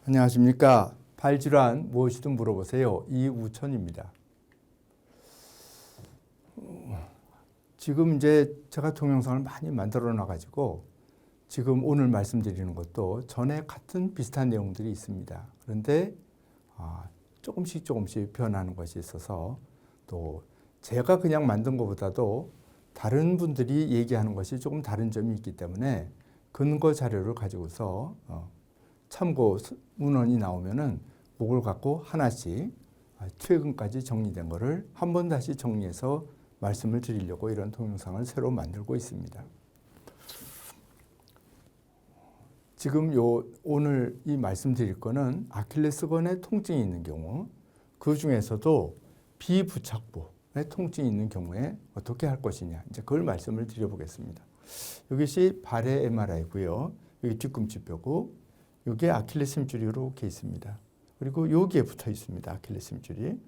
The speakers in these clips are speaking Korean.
안녕하십니까. 발질환 무엇이든 물어보세요. 이우천입니다. 지금 이제 제가 동영상을 많이 만들어 놔가지고 지금 오늘 말씀드리는 것도 전에 같은 비슷한 내용들이 있습니다. 그런데 조금씩 변하는 것이 있어서 또 제가 그냥 만든 것보다도 다른 분들이 얘기하는 것이 조금 다른 점이 있기 때문에 근거 자료를 가지고서 참고 문헌이 나오면은 그걸 갖고 하나씩 최근까지 정리된 거를 한 번 다시 정리해서 말씀을 드리려고 이런 동영상을 새로 만들고 있습니다. 지금 오늘 이 말씀드릴 거는 아킬레스건에 통증이 있는 경우, 그 중에서도 비부착부에 통증이 있는 경우에 어떻게 할 것이냐, 이제 그걸 말씀을 드려보겠습니다. 이것이 발의 MRI고요. 여기 뒤꿈치뼈고, 이게 아킬레스 힘줄이 이렇게 있습니다. 그리고 여기에 붙어 있습니다. 아킬레스 힘줄이.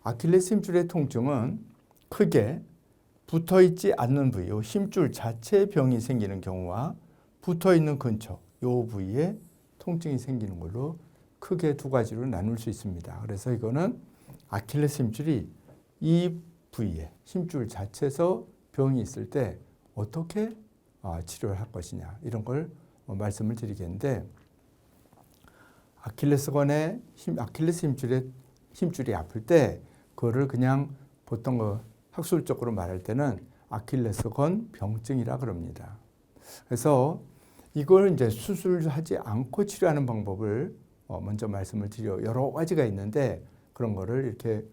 아킬레스 힘줄의 통증은 크게 붙어 있지 않는 부위, 이 힘줄 자체에 병이 생기는 경우와 붙어 있는 근처, 이 부위에 통증이 생기는 걸로 크게 두 가지로 나눌 수 있습니다. 그래서 이거는 아킬레스 힘줄이 이 부위에 힘줄 자체에서 병이 있을 때 어떻게 치료를 할 것이냐, 이런 걸 말씀을 드리겠는데, 아킬레스 힘줄이 아플 때 그거를 그냥 보통 학술적으로 말할 때는 아킬레스건 병증이라 그럽니다. 그래서 이걸 이제 수술하지 않고 치료하는 방법을 먼저 말씀을 드려, 여러 가지가 있는데 그런 거를 이렇게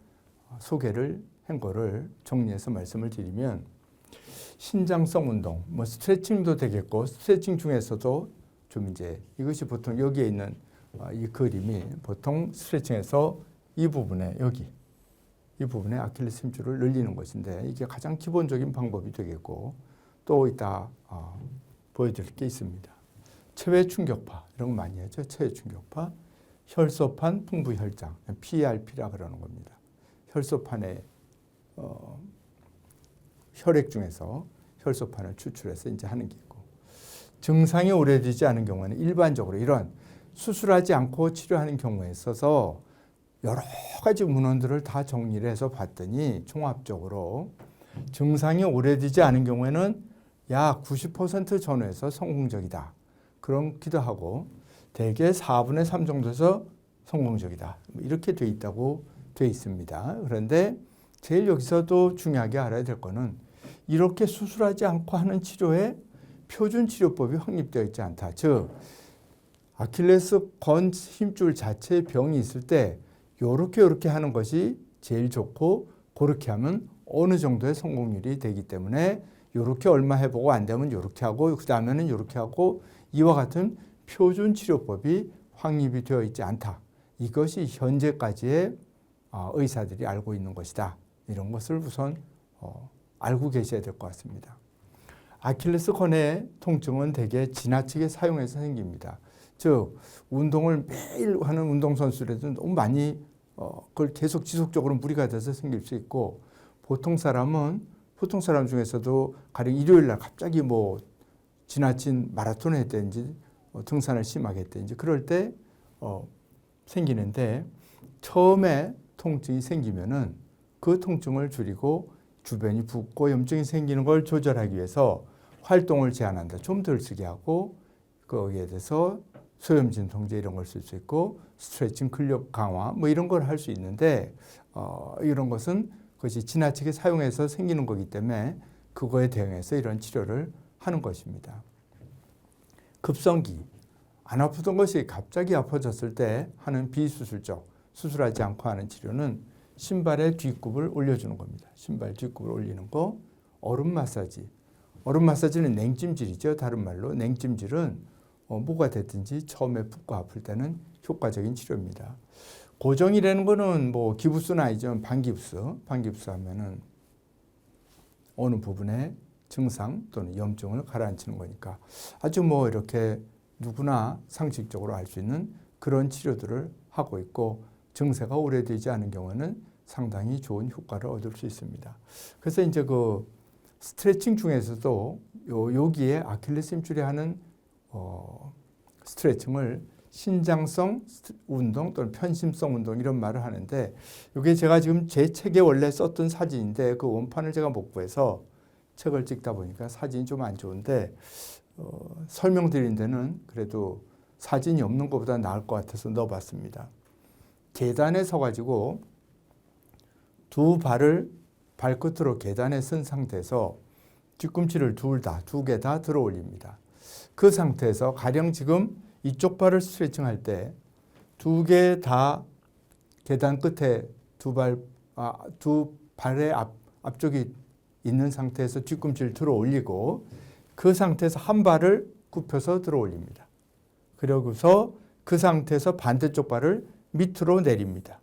소개를 한 거를 정리해서 말씀을 드리면, 신장성 운동, 뭐 스트레칭도 되겠고, 스트레칭 중에서도 좀 이제 이것이 보통 여기에 있는 이 그림이 보통 스트레칭에서 이 부분에 이 부분에 아킬레스 힘줄을 늘리는 것인데, 이게 가장 기본적인 방법이 되겠고, 또 이따 보여드릴 게 있습니다. 체외 충격파, 이런 거 많이 하죠. 체외 충격파, 혈소판 풍부혈장, PRP라 그러는 겁니다. 혈소판의 혈액 중에서 혈소판을 추출해서 이제 하는 게 있고, 증상이 오래되지 않은 경우에는 일반적으로 이런 수술하지 않고 치료하는 경우에 있어서 여러 가지 문헌들을 다 정리를 해서 봤더니 종합적으로 증상이 오래되지 않은 경우에는 약 90% 전후에서 성공적이다. 그렇기도 하고, 대개 4분의 3 정도에서 성공적이다. 이렇게 돼 있다고 돼 있습니다. 그런데 제일 여기서도 중요하게 알아야 될 거는, 이렇게 수술하지 않고 하는 치료에 표준 치료법이 확립되어 있지 않다. 즉, 아킬레스건 힘줄 자체에 병이 있을 때 요렇게 하는 것이 제일 좋고, 그렇게 하면 어느 정도의 성공률이 되기 때문에 요렇게 얼마 해보고 안 되면 요렇게 하고, 그 다음에는 요렇게 하고, 이와 같은 표준 치료법이 확립이 되어 있지 않다. 이것이 현재까지의 의사들이 알고 있는 것이다. 이런 것을 우선 알고 계셔야 될 것 같습니다. 아킬레스건의 통증은 대개 지나치게 사용해서 생깁니다. 즉, 운동을 매일 하는 운동선수라도 너무 많이 그걸 계속 지속적으로 무리가 돼서 생길 수 있고, 보통 사람 중에서도 가령 일요일 날 갑자기 뭐 지나친 마라톤을 했다든지 등산을 심하게 했다든지 그럴 때 생기는데, 처음에 통증이 생기면은 그 통증을 줄이고 주변이 붓고 염증이 생기는 걸 조절하기 위해서 활동을 제한한다. 좀 덜 쓰게 하고, 거기에 대해서 소염진 통제 이런 걸 쓸 수 있고, 스트레칭 근력 강화 뭐 이런 걸 할 수 있는데, 이런 것은 그것이 지나치게 사용해서 생기는 거기 때문에 그거에 대응해서 이런 치료를 하는 것입니다. 급성기, 안 아프던 것이 갑자기 아파졌을 때 하는 비수술적, 수술하지 않고 하는 치료는 신발의 뒷굽을 올려주는 겁니다. 신발 뒷굽을 올리는 거, 얼음 마사지. 얼음 마사지는 냉찜질이죠. 다른 말로 냉찜질은 뭐가 됐든지 처음에 붓고 아플 때는 효과적인 치료입니다. 고정이라는 거는 뭐 기부스는 아니죠. 반깁스 하면은 어느 부분에 증상 또는 염증을 가라앉히는 거니까 아주 뭐 이렇게 누구나 상식적으로 알 수 있는 그런 치료들을 하고 있고, 증세가 오래되지 않은 경우는 상당히 좋은 효과를 얻을 수 있습니다. 그래서 이제 그 스트레칭 중에서도 여기에 아킬레스 힘줄에 하는 스트레칭을 신장성 운동 또는 편심성 운동 이런 말을 하는데 이게 제가 지금 제 책에 원래 썼던 사진인데 그 원판을 제가 못 구해서 책을 찍다 보니까 사진이 좀 안 좋은데 설명드린 데는 그래도 사진이 없는 것보다 나을 것 같아서 넣어봤습니다. 계단에 서가지고 두 발을 발끝으로 계단에 쓴 상태에서 뒤꿈치를 두 개 다 들어 올립니다. 그 상태에서 가령 지금 이쪽 발을 스트레칭할 때 두 개 다 계단 끝에 두 발의 앞쪽이 있는 상태에서 뒤꿈치를 들어 올리고 그 상태에서 한 발을 굽혀서 들어 올립니다. 그러고서 그 상태에서 반대쪽 발을 밑으로 내립니다.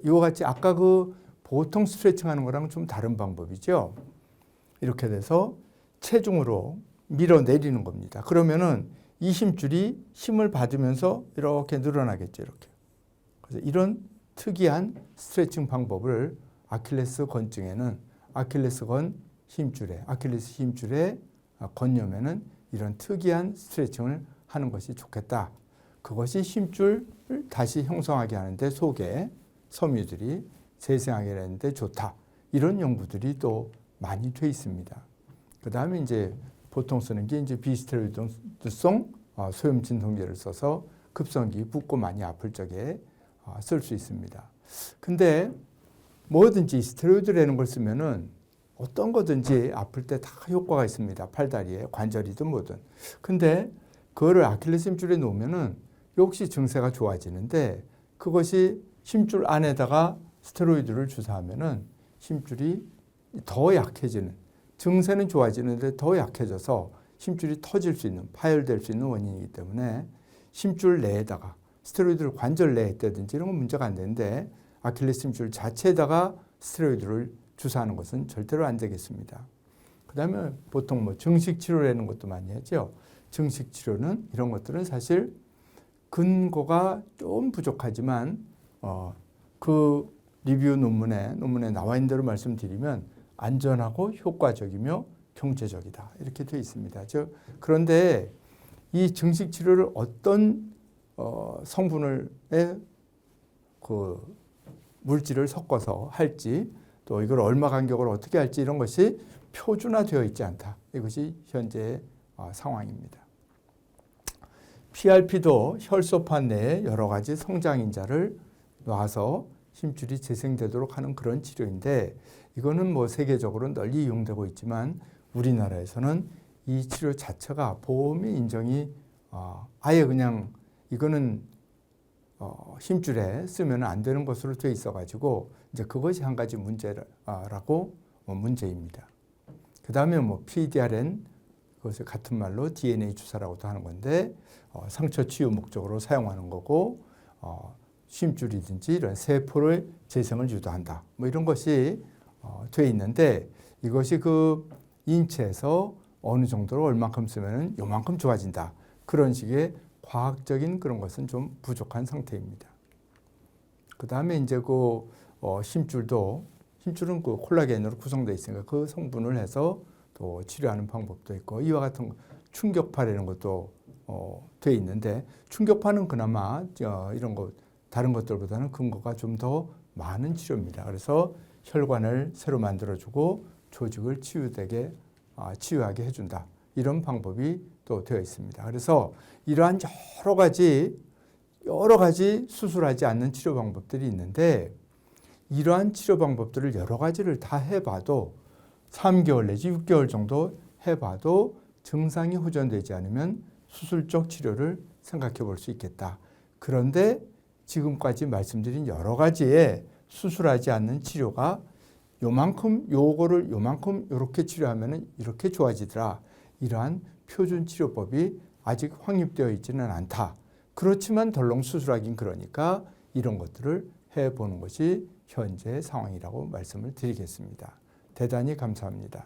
이와 같이 아까 그 보통 스트레칭 하는 거랑 좀 다른 방법이죠. 이렇게 돼서 체중으로 밀어내리는 겁니다. 그러면은 이 힘줄이 힘을 받으면서 이렇게 늘어나겠죠. 이렇게. 그래서 이런 특이한 스트레칭 방법을 아킬레스 건증에는 아킬레스 힘줄에 건염에는 이런 특이한 스트레칭을 하는 것이 좋겠다. 그것이 힘줄을 다시 형성하게 하는데 속에 섬유들이 재생하게 하는데 좋다. 이런 연구들이 또 많이 돼 있습니다. 그 다음에 이제 보통 쓰는 게 이제 비스테로이드성 소염 진통제를 써서 급성기 붓고 많이 아플 적에 쓸 수 있습니다. 근데 뭐든지 스테로이드라는 걸 쓰면은 어떤 거든지 아플 때 다 효과가 있습니다. 팔다리에 관절이든 뭐든. 근데 그거를 아킬레스 힘줄에 놓으면은 역시 증세가 좋아지는데 그것이 힘줄 안에다가 스테로이드를 주사하면은 힘줄이 더 약해지는, 증세는 좋아지는데 더 약해져서 힘줄이 터질 수 있는, 파열될 수 있는 원인이기 때문에 힘줄 내에다가 스테로이드를 관절 내에 했다든지 이런 건 문제가 안 되는데 아킬레스 힘줄 자체에다가 스테로이드를 주사하는 것은 절대로 안 되겠습니다. 그 다음에 보통 뭐 증식 치료라는 것도 많이 하죠. 증식 치료는 이런 것들은 사실 근거가 좀 부족하지만 그 리뷰 논문에 나와 있는 대로 말씀드리면 안전하고 효과적이며 경제적이다. 이렇게 되어 있습니다. 그런데 이 증식 치료를 어떤 성분을 그 물질을 섞어서 할지 또 이걸 얼마 간격으로 어떻게 할지 이런 것이 표준화되어 있지 않다. 이것이 현재의 상황입니다. PRP도 혈소판 내에 여러 가지 성장인자를 놔서 힘줄이 재생되도록 하는 그런 치료인데 이거는 뭐 세계적으로 널리 이용되고 있지만 우리나라에서는 이 치료 자체가 보험의 인정이 아예 그냥 이거는 힘줄에 쓰면 안 되는 것으로 되어 있어가지고 이제 그것이 한 가지 문제라고 문제입니다. 그 다음에 뭐 PDRN 그것을 같은 말로 DNA 주사라고도 하는 건데 상처 치유 목적으로 사용하는 거고 힘줄이든지 이런 세포를 재생을 유도한다. 뭐 이런 것이 되어 있는데 이것이 그 인체에서 어느 정도로 얼만큼 쓰면은 요만큼 좋아진다. 그런 식의 과학적인 그런 것은 좀 부족한 상태입니다. 그 다음에 이제 그 힘줄은 그 콜라겐으로 구성되어 있으니까 그 성분을 해서 또 치료하는 방법도 있고 이와 같은 충격파라는 것도 되어 있는데 충격파는 그나마 이런 거 다른 것들보다는 근거가 좀 더 많은 치료입니다. 그래서 혈관을 새로 만들어주고 조직을 치유하게 해준다. 이런 방법이 또 되어 있습니다. 그래서 이러한 여러 가지 수술하지 않는 치료 방법들이 있는데 이러한 치료 방법들을 여러 가지를 다 해봐도 3개월 내지 6개월 정도 해봐도 증상이 호전되지 않으면 수술적 치료를 생각해 볼 수 있겠다. 그런데 지금까지 말씀드린 여러 가지의 수술하지 않는 치료가 요만큼 요렇게 치료하면 이렇게 좋아지더라. 이러한 표준 치료법이 아직 확립되어 있지는 않다. 그렇지만 덜렁 수술하긴 그러니까 이런 것들을 해보는 것이 현재 상황이라고 말씀을 드리겠습니다. 대단히 감사합니다.